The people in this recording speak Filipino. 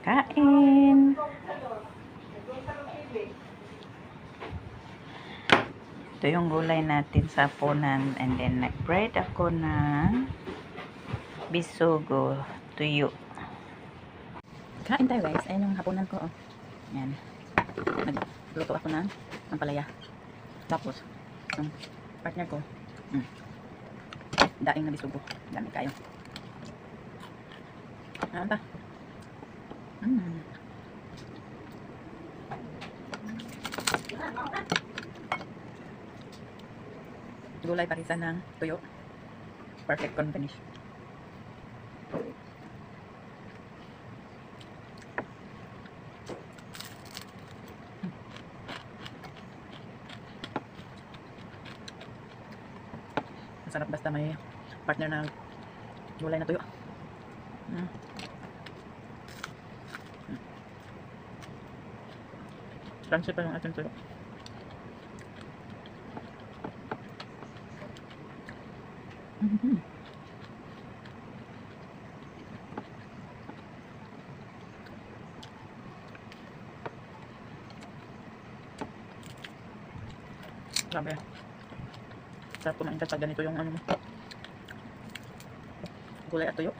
Kain! Ito yung gulay natin sa hapunan. And then, nag-bread ako ng bisugo, tuyo. Kain tayo guys. Ayan yung hapunan ko. Oh. Ayan. Nagluto ako ng ampalaya. Tapos, yung partner ko, daing na bisugo. Dami kayo. Ano pa? Gulay parisan ng tuyo. Perfect combination. Masarap basta may partner na gulay na tuyo. Crunchy pa yung ating tuyo. Grabe. Sarap kumain kapag ganito yung gulay at tuyo.